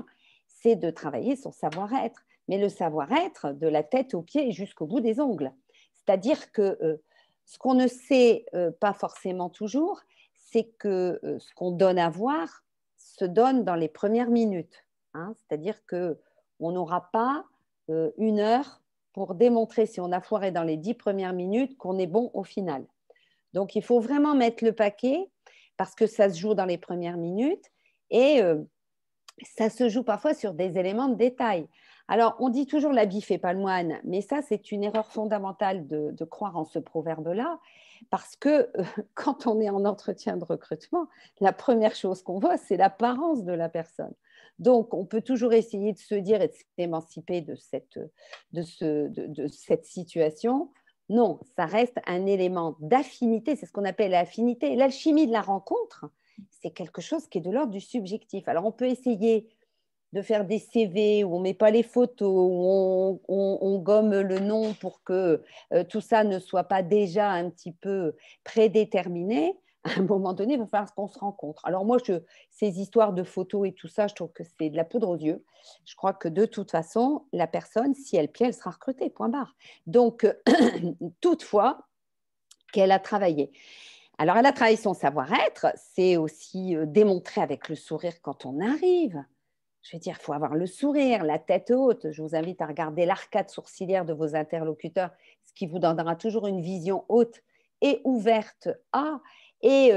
c'est de travailler son savoir-être, mais le savoir-être de la tête aux pieds et jusqu'au bout des ongles. C'est-à-dire que ce qu'on ne sait pas forcément toujours, c'est que ce qu'on donne à voir se donne dans les premières minutes. Hein. C'est-à-dire qu'on n'aura pas 1 heure pour démontrer, si on a foiré dans les 10 premières minutes, qu'on est bon au final. Donc, il faut vraiment mettre le paquet parce que ça se joue dans les premières minutes et ça se joue parfois sur des éléments de détail. Alors, on dit toujours l'habit fait pas le moine, mais ça, c'est une erreur fondamentale de croire en ce proverbe-là, parce que quand on est en entretien de recrutement, la première chose qu'on voit, c'est l'apparence de la personne. Donc, on peut toujours essayer de se dire et de s'émanciper de cette situation. Non, ça reste un élément d'affinité, c'est ce qu'on appelle l'affinité. L'alchimie de la rencontre, c'est quelque chose qui est de l'ordre du subjectif. Alors, on peut essayer de faire des CV où on ne met pas les photos, où on gomme le nom pour que tout ça ne soit pas déjà un petit peu prédéterminé. À un moment donné, il va falloir qu'on se rencontre. Alors moi, ces histoires de photos et tout ça, je trouve que c'est de la poudre aux yeux. Je crois que de toute façon, la personne, si elle plaît, elle sera recrutée, point barre. Donc, toutefois, qu'elle a travaillé. Alors, elle a travaillé son savoir-être, c'est aussi démontré avec le sourire quand on arrive. je veux dire, il faut avoir le sourire, la tête haute. Je vous invite à regarder l'arcade sourcilière de vos interlocuteurs, ce qui vous donnera toujours une vision haute et ouverte et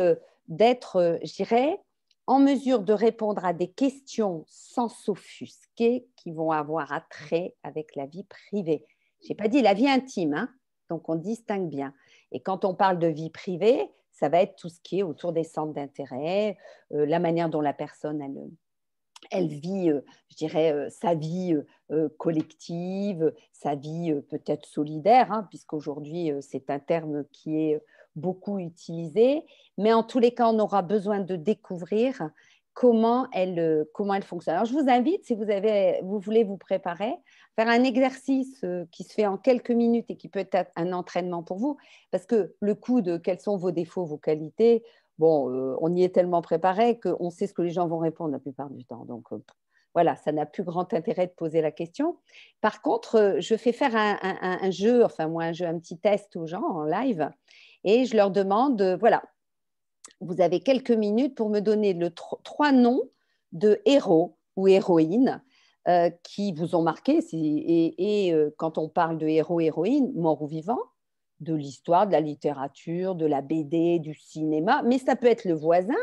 d'être, je dirais, en mesure de répondre à des questions sans s'offusquer qui vont avoir attrait avec la vie privée. Je n'ai pas dit la vie intime, hein, donc on distingue bien. Et quand on parle de vie privée, ça va être tout ce qui est autour des centres d'intérêt, la manière dont la personne, elle vit, je dirais, sa vie collective, sa vie peut-être solidaire, hein, puisqu'aujourd'hui, c'est un terme qui est beaucoup utilisé. Mais en tous les cas, on aura besoin de découvrir comment elle fonctionne. Alors, je vous invite, si vous voulez vous préparer, faire un exercice qui se fait en quelques minutes et qui peut être un entraînement pour vous, parce que le coup de quels sont vos défauts, vos qualités, bon, on y est tellement préparé qu'on sait ce que les gens vont répondre la plupart du temps. Donc, voilà, ça n'a plus grand intérêt de poser la question. Par contre, je fais faire un jeu, enfin moi, un petit test aux gens en live et je leur demande, voilà, vous avez quelques minutes pour me donner 3 noms de héros ou héroïnes qui vous ont marqué. Quand on parle de héros, héroïnes, morts ou vivants, de l'histoire, de la littérature, de la BD, du cinéma, mais ça peut être le voisin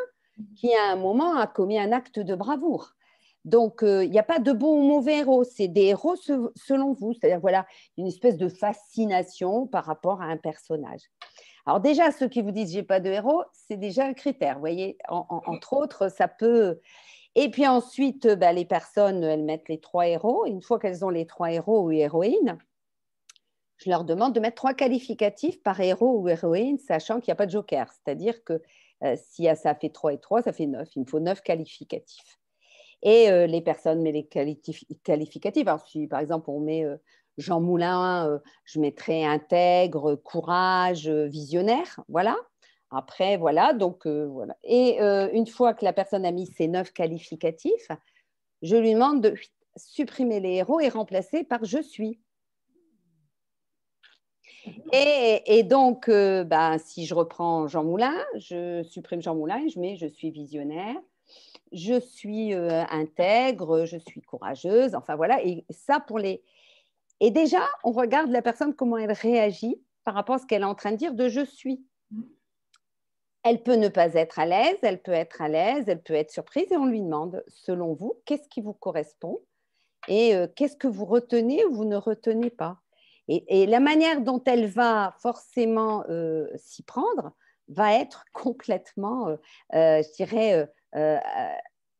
qui, à un moment, a commis un acte de bravoure. Donc, il n'y a pas de bon ou mauvais héros, c'est des héros selon vous. C'est-à-dire, voilà, une espèce de fascination par rapport à un personnage. Alors déjà, ceux qui vous disent « j'ai pas de héros », c'est déjà un critère. Vous voyez, entre autres, ça peut… Et puis ensuite, les personnes, elles mettent les 3 héros. Une fois qu'elles ont les 3 héros ou héroïnes, je leur demande de mettre 3 qualificatifs par héros ou héroïne, sachant qu'il n'y a pas de joker. C'est-à-dire que si ça fait 3 et 3, ça fait 9. Il me faut 9 qualificatifs. Et les personnes mettent les qualificatifs. Alors, si par exemple on met Jean Moulin, je mettrai intègre, courage, visionnaire. Voilà. Après, voilà. Donc, voilà. Et une fois que la personne a mis ses 9 qualificatifs, je lui demande de supprimer les héros et remplacer par je suis. Et donc, si je reprends Jean Moulin, je supprime Jean Moulin et je mets je suis visionnaire, je suis intègre, je suis courageuse, enfin voilà. Et ça pour les… Et déjà, on regarde la personne, comment elle réagit par rapport à ce qu'elle est en train de dire de je suis. Elle peut ne pas être à l'aise, elle peut être à l'aise, elle peut être surprise et on lui demande, selon vous, qu'est-ce qui vous correspond et qu'est-ce que vous retenez ou vous ne retenez pas. Et la manière dont elle va forcément s'y prendre va être complètement, je dirais,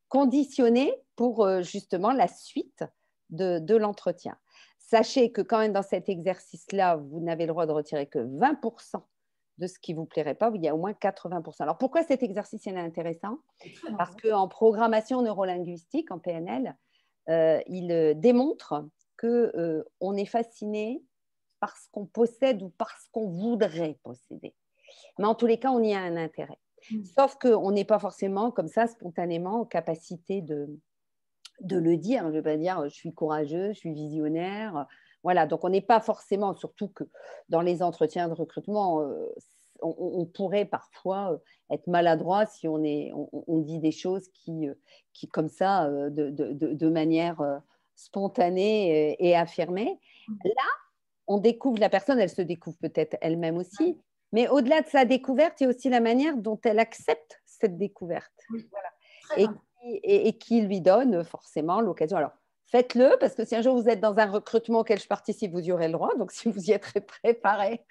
conditionnée pour justement la suite de l'entretien. Sachez que quand même dans cet exercice-là, vous n'avez le droit de retirer que 20% de ce qui ne vous plairait pas, il y a au moins 80%. Alors pourquoi cet exercice est intéressant? Parce qu'en programmation neurolinguistique, en PNL, il démontre qu'on est fasciné par ce qu'on possède ou par ce qu'on voudrait posséder. Mais en tous les cas, on y a un intérêt. Sauf qu'on n'est pas forcément comme ça spontanément en capacité de le dire. Je ne veux pas dire je suis courageux, je suis visionnaire. Voilà, donc on n'est pas forcément, surtout que dans les entretiens de recrutement, on pourrait parfois être maladroit si on dit des choses qui comme ça, de manière spontanée et affirmée. Là, on découvre la personne, elle se découvre peut-être elle-même aussi, mais au-delà de sa découverte, il y a aussi la manière dont elle accepte cette découverte. Voilà. Et qui lui donne forcément l'occasion. Alors, faites-le, parce que si un jour vous êtes dans un recrutement auquel je participe, vous y aurez le droit. Donc, si vous y êtes préparé,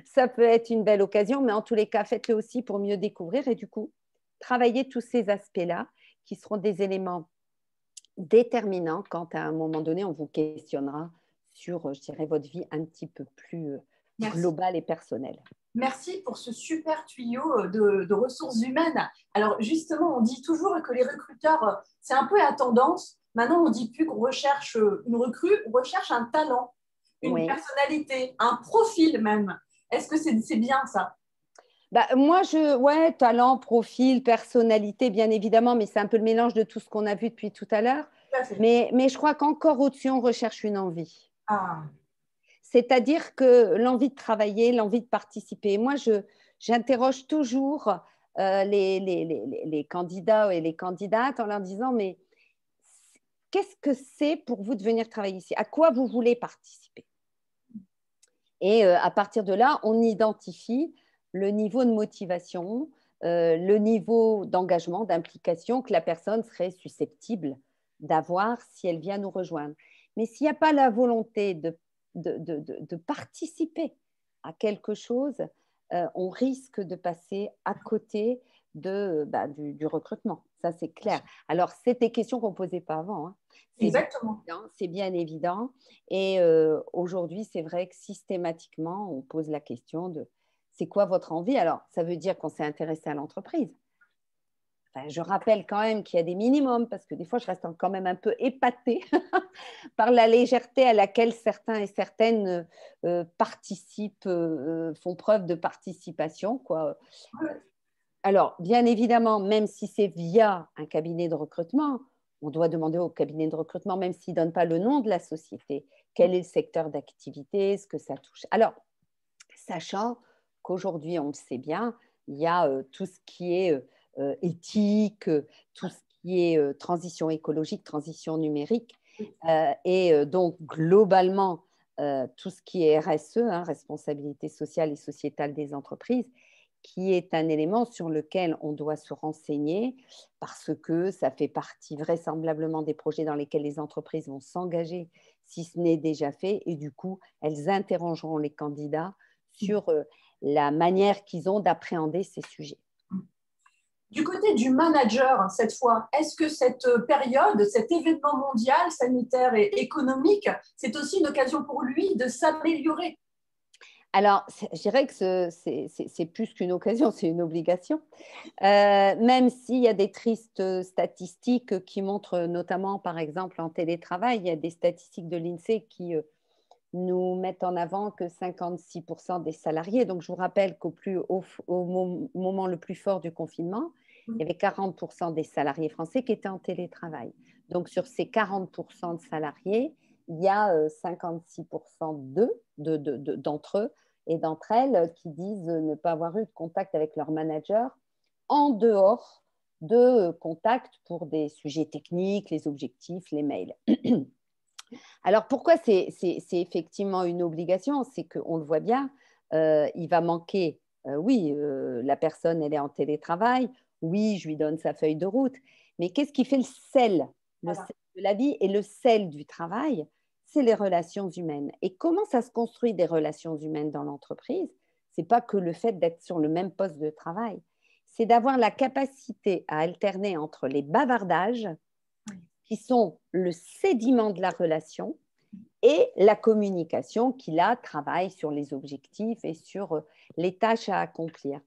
ça peut être une belle occasion. Mais en tous les cas, faites-le aussi pour mieux découvrir et du coup, travailler tous ces aspects-là qui seront des éléments déterminants quand à un moment donné, on vous questionnera sur, je dirais, votre vie un petit peu plus globale et personnelle. Merci pour ce super tuyau de ressources humaines. Alors justement, on dit toujours que les recruteurs, c'est un peu la tendance. Maintenant, on ne dit plus qu'on recherche une recrue, on recherche un talent, une personnalité, un profil même. Est-ce que c'est bien ça? Moi, talent, profil, personnalité, bien évidemment, mais c'est un peu le mélange de tout ce qu'on a vu depuis tout à l'heure. Mais je crois qu'encore au-dessus, on recherche une envie. C'est-à-dire que l'envie de travailler, l'envie de participer. Moi, j'interroge toujours les candidats et les candidates en leur disant, mais qu'est-ce que c'est pour vous de venir travailler ici? À quoi vous voulez participer? Et à partir de là, on identifie le niveau de motivation, le niveau d'engagement, d'implication que la personne serait susceptible d'avoir si elle vient nous rejoindre. Mais s'il n'y a pas la volonté de participer à quelque chose, on risque de passer à côté du recrutement. Ça, c'est clair. Alors, c'est des questions qu'on ne posait pas avant. Hein. Exactement. C'est bien évident. Et aujourd'hui, c'est vrai que systématiquement, on pose la question de c'est quoi votre envie? Alors, ça veut dire qu'on s'est intéressé à l'entreprise. Enfin, je rappelle quand même qu'il y a des minimums parce que des fois, je reste quand même un peu épatée par la légèreté à laquelle certains et certaines participent, font preuve de participation, quoi. Alors, bien évidemment, même si c'est via un cabinet de recrutement, on doit demander au cabinet de recrutement, même s'il ne donne pas le nom de la société, quel est le secteur d'activité, ce que ça touche. Alors, sachant qu'aujourd'hui, on le sait bien, il y a tout ce qui est éthique, tout ce qui est transition écologique, transition numérique, et donc globalement, tout ce qui est RSE, hein, responsabilité sociale et sociétale des entreprises, qui est un élément sur lequel on doit se renseigner parce que ça fait partie vraisemblablement des projets dans lesquels les entreprises vont s'engager si ce n'est déjà fait et du coup, elles interrogeront les candidats sur la manière qu'ils ont d'appréhender ces sujets. Du côté du manager, cette fois, est-ce que cette période, cet événement mondial, sanitaire et économique, c'est aussi une occasion pour lui de s'améliorer? Alors, je dirais que c'est plus qu'une occasion, c'est une obligation. Même s'il y a des tristes statistiques qui montrent, notamment, par exemple, en télétravail, il y a des statistiques de l'INSEE qui nous mettent en avant que 56% des salariés, donc je vous rappelle au moment le plus fort du confinement, il y avait 40% des salariés français qui étaient en télétravail. Donc, sur ces 40% de salariés, il y a 56% d'entre eux et d'entre elles qui disent ne pas avoir eu de contact avec leur manager en dehors de contact pour des sujets techniques, les objectifs, les mails. Alors, pourquoi c'est effectivement une obligation? C'est qu'on le voit bien, il va manquer, la personne, elle est en télétravail, oui, je lui donne sa feuille de route, mais qu'est-ce qui fait le sel de la vie et le sel du travail? C'est les relations humaines. Et comment ça se construit des relations humaines dans l'entreprise? Ce n'est pas que le fait d'être sur le même poste de travail, c'est d'avoir la capacité à alterner entre les bavardages, qui sont le sédiment de la relation, et la communication qui, là, travaille sur les objectifs et sur les tâches à accomplir.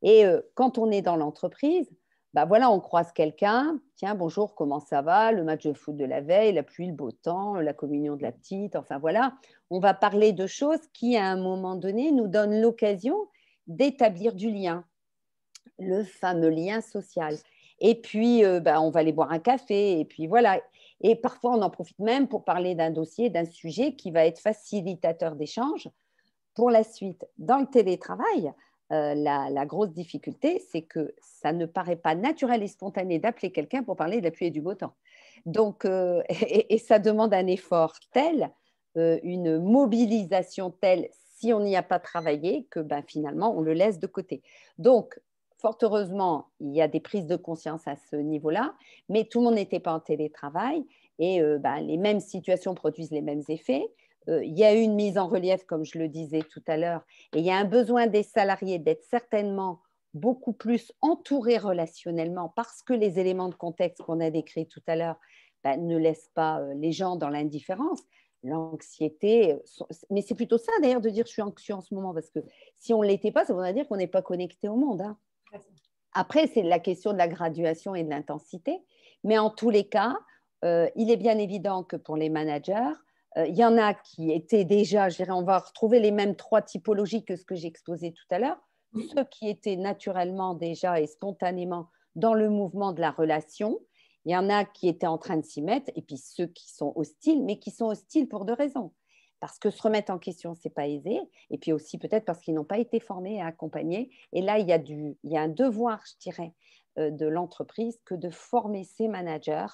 Et quand on est dans l'entreprise, voilà, on croise quelqu'un, tiens, bonjour, comment ça va? Le match de foot de la veille, la pluie, le beau temps, la communion de la petite, enfin voilà, on va parler de choses qui, à un moment donné, nous donnent l'occasion d'établir du lien, le fameux lien social. Et puis, on va aller boire un café, et puis voilà. Et parfois, on en profite même pour parler d'un dossier, d'un sujet qui va être facilitateur d'échange pour la suite. Dans le télétravail, la grosse difficulté, c'est que ça ne paraît pas naturel et spontané d'appeler quelqu'un pour parler de la pluie et du beau temps. Donc, et ça demande un effort tel, une mobilisation telle, si on n'y a pas travaillé, que finalement, on le laisse de côté. Donc, fort heureusement, il y a des prises de conscience à ce niveau-là, mais tout le monde n'était pas en télétravail et les mêmes situations produisent les mêmes effets. Il y a eu une mise en relief, comme je le disais tout à l'heure, et il y a un besoin des salariés d'être certainement beaucoup plus entourés relationnellement parce que les éléments de contexte qu'on a décrits tout à l'heure ne laissent pas les gens dans l'indifférence. L'anxiété, mais c'est plutôt ça d'ailleurs de dire je suis anxieux en ce moment parce que si on ne l'était pas, ça voudrait dire qu'on n'est pas connecté au monde. Hein. Après, c'est la question de la graduation et de l'intensité, mais en tous les cas, il est bien évident que pour les managers, il y en a qui étaient déjà, je dirais, on va retrouver les mêmes 3 typologies que ce que j'ai exposé tout à l'heure, ceux qui étaient naturellement déjà et spontanément dans le mouvement de la relation, il y en a qui étaient en train de s'y mettre, et puis ceux qui sont hostiles, mais qui sont hostiles pour 2 raisons. Parce que se remettre en question, ce n'est pas aisé, et puis aussi peut-être parce qu'ils n'ont pas été formés et accompagnés. Et là, il y a un devoir, je dirais, de l'entreprise que de former ses managers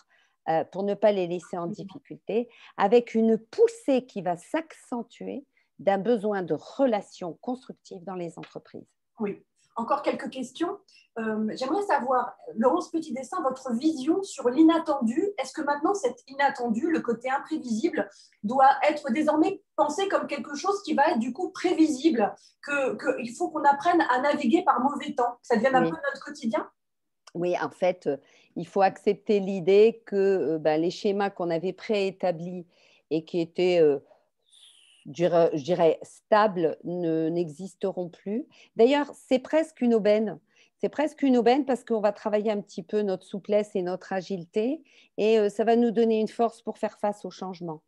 pour ne pas les laisser en difficulté, avec une poussée qui va s'accentuer d'un besoin de relations constructives dans les entreprises. Oui. Encore quelques questions. J'aimerais savoir, Laurence Petit-Dessin, votre vision sur l'inattendu. Est-ce que maintenant, cet inattendu, le côté imprévisible, doit être désormais pensé comme quelque chose qui va être du coup prévisible, qu'il faut qu'on apprenne à naviguer par mauvais temps, que ça devienne un peu notre quotidien? Oui, en fait, il faut accepter l'idée que les schémas qu'on avait préétablis et qui étaient, je dirais, stables, n'existeront plus. D'ailleurs, c'est presque une aubaine. C'est presque une aubaine parce qu'on va travailler un petit peu notre souplesse et notre agilité et ça va nous donner une force pour faire face au changement.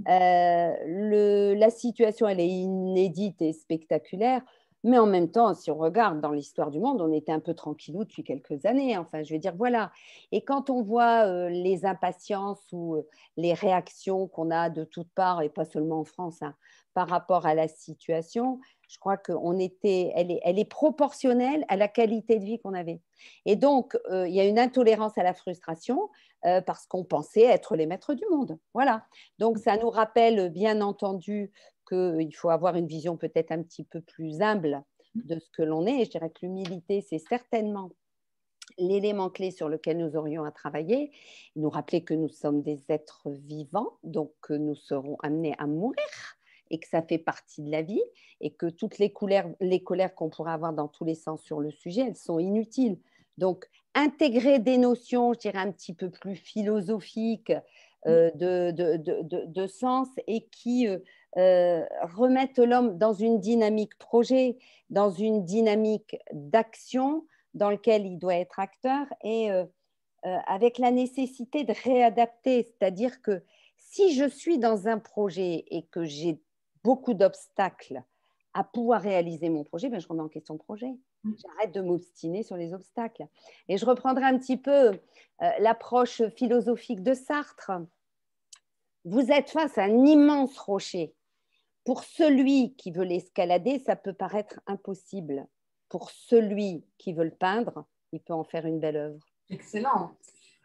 La situation, elle est inédite et spectaculaire. Mais en même temps, si on regarde dans l'histoire du monde, on était un peu tranquillou depuis quelques années. Enfin, je veux dire, voilà. Et quand on voit les impatiences ou les réactions qu'on a de toutes parts, et pas seulement en France, hein, par rapport à la situation, je crois elle est proportionnelle à la qualité de vie qu'on avait. Et donc, il y a une intolérance à la frustration parce qu'on pensait être les maîtres du monde. Voilà. Donc, ça nous rappelle, bien entendu, qu'il faut avoir une vision peut-être un petit peu plus humble de ce que l'on est. Et je dirais que l'humilité, c'est certainement l'élément clé sur lequel nous aurions à travailler. Nous rappeler que nous sommes des êtres vivants, donc que nous serons amenés à mourir et que ça fait partie de la vie et que toutes les colères qu'on pourrait avoir dans tous les sens sur le sujet, elles sont inutiles. Donc, intégrer des notions, je dirais, un petit peu plus philosophiques de sens et qui remettent l'homme dans une dynamique projet, dans une dynamique d'action dans laquelle il doit être acteur et avec la nécessité de réadapter. C'est-à-dire que si je suis dans un projet et que j'ai beaucoup d'obstacles à pouvoir réaliser mon projet, je remets en question le projet. J'arrête de m'obstiner sur les obstacles. Et je reprendrai un petit peu l'approche philosophique de Sartre. Vous êtes face à un immense rocher. Pour celui qui veut l'escalader, ça peut paraître impossible. Pour celui qui veut le peindre, il peut en faire une belle œuvre. Excellent.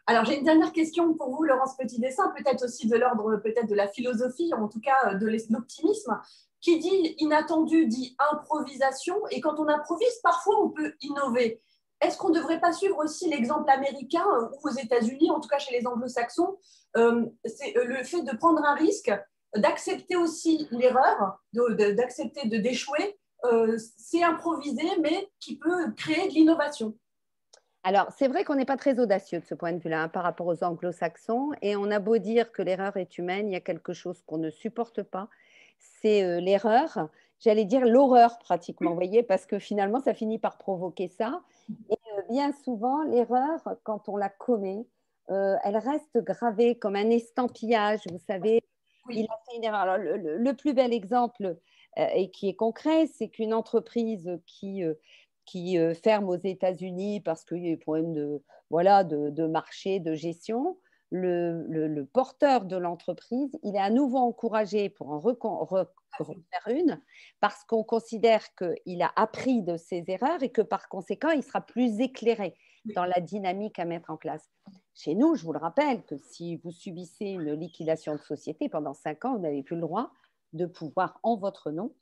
Alors, j'ai une dernière question pour vous, Laurence Petit-Dessin, peut-être aussi de l'ordre peut-être de la philosophie, en tout cas de l'optimisme. Qui dit inattendu dit improvisation, et quand on improvise, parfois on peut innover. Est-ce qu'on ne devrait pas suivre aussi l'exemple américain ou aux États-Unis, en tout cas chez les anglo-saxons, c'est le fait de prendre un risque, d'accepter aussi l'erreur, d'accepter d'échouer, c'est improviser, mais qui peut créer de l'innovation. Alors, c'est vrai qu'on n'est pas très audacieux de ce point de vue-là par rapport aux anglo-saxons, et on a beau dire que l'erreur est humaine, il y a quelque chose qu'on ne supporte pas, c'est l'erreur, j'allais dire l'horreur pratiquement, vous voyez, parce que finalement, ça finit par provoquer ça. Et bien souvent, l'erreur, quand on la commet, elle reste gravée comme un estampillage, vous savez. Oui. Il a fait une erreur. Alors, le plus bel exemple, et qui est concret, c'est qu'une entreprise qui ferme aux États-Unis parce qu'il y a des problèmes de marché, de gestion, le porteur de l'entreprise, il est à nouveau encouragé pour en refaire une parce qu'on considère qu'il a appris de ses erreurs et que par conséquent, il sera plus éclairé dans la dynamique à mettre en place. Chez nous, je vous le rappelle, que si vous subissez une liquidation de société pendant 5 ans, vous n'avez plus le droit de pouvoir, en votre nom,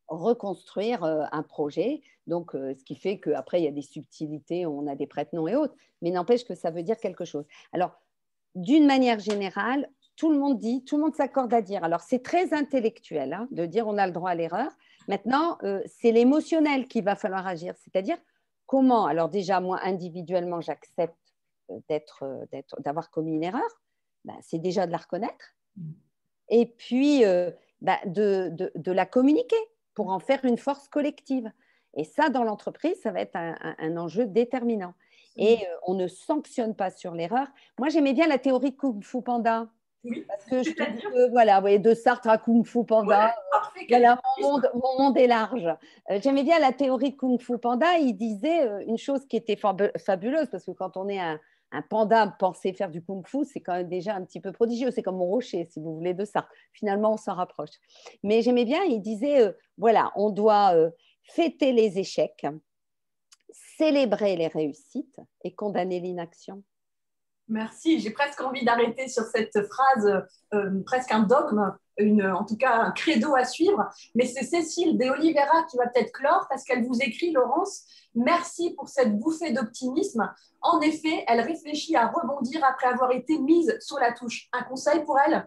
reconstruire un projet. Donc, ce qui fait qu'après, il y a des subtilités, on a des prête-noms et autres, mais n'empêche que ça veut dire quelque chose. Alors, d'une manière générale, tout le monde s'accorde à dire. Alors, c'est très intellectuel hein, de dire on a le droit à l'erreur. Maintenant, c'est l'émotionnel qu'il va falloir agir. C'est-à-dire, comment, alors déjà, moi, individuellement, j'accepte d'avoir commis une erreur. C'est déjà de la reconnaître. Et puis, de la communiquer pour en faire une force collective. Et ça, dans l'entreprise, ça va être un enjeu déterminant. Et on ne sanctionne pas sur l'erreur. Moi, j'aimais bien la théorie de Kung Fu Panda. Oui, parce que je trouve que, voilà, de Sartre à Kung Fu Panda, voilà, mon monde est large. J'aimais bien la théorie de Kung Fu Panda. Il disait une chose qui était fabuleuse, parce que quand on est un panda penser faire du kung-fu, c'est quand même déjà un petit peu prodigieux. C'est comme mon rocher, si vous voulez, de ça. Finalement, on s'en rapproche. Mais j'aimais bien, il disait, voilà, on doit fêter les échecs, célébrer les réussites et condamner l'inaction. Merci. J'ai presque envie d'arrêter sur cette phrase, presque un dogme, en tout cas un credo à suivre. Mais c'est Cécile de Oliveira qui va peut-être clore parce qu'elle vous écrit, Laurence, merci pour cette bouffée d'optimisme. En effet, elle réfléchit à rebondir après avoir été mise sur la touche. Un conseil pour elle?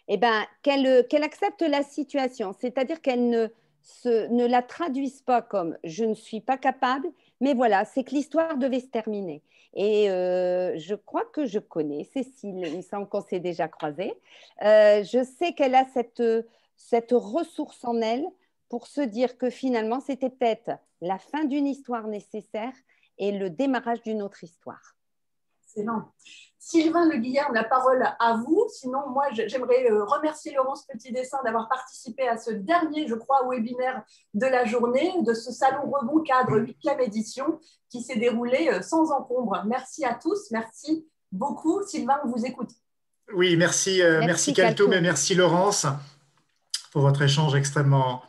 Eh ben, qu'elle accepte la situation, c'est-à-dire qu'elle ne la traduise pas comme je ne suis pas capable, mais voilà, c'est que l'histoire devait se terminer. Et je crois que je connais Cécile, il me semble qu'on s'est déjà croisés. Je sais qu'elle a cette ressource en elle pour se dire que finalement, c'était peut-être la fin d'une histoire nécessaire et le démarrage d'une autre histoire. Excellent. Sylvain Le Guillerme, la parole à vous. Sinon, moi, j'aimerais remercier Laurence Petit-Dessin d'avoir participé à ce dernier, je crois, webinaire de la journée, de ce Salon Rebond Cadre 8e édition qui s'est déroulé sans encombre. Merci à tous. Merci beaucoup. Sylvain, on vous écoute. Oui, merci Kaltoum et merci Laurence pour votre échange extrêmement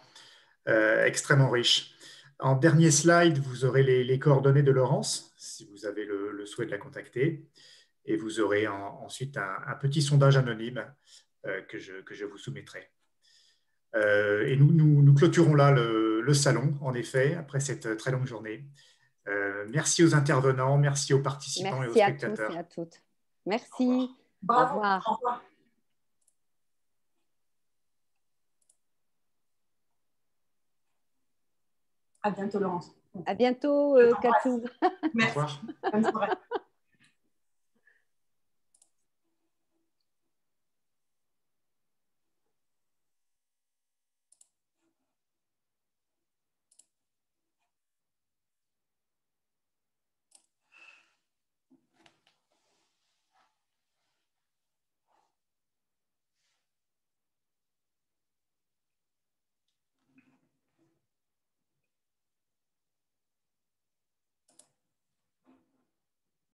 riche. En dernier slide, vous aurez les coordonnées de Laurence, si vous avez le souhait de la contacter. Et vous aurez ensuite un petit sondage anonyme que je vous soumettrai. Et nous clôturons là le salon, en effet, après cette très longue journée. Merci aux intervenants, merci aux participants et aux spectateurs. Merci à tous et à toutes. Merci. Bravo. Au revoir. Au revoir. À bientôt, Laurence. À bientôt, Kaltoum. Merci. Bonne soirée.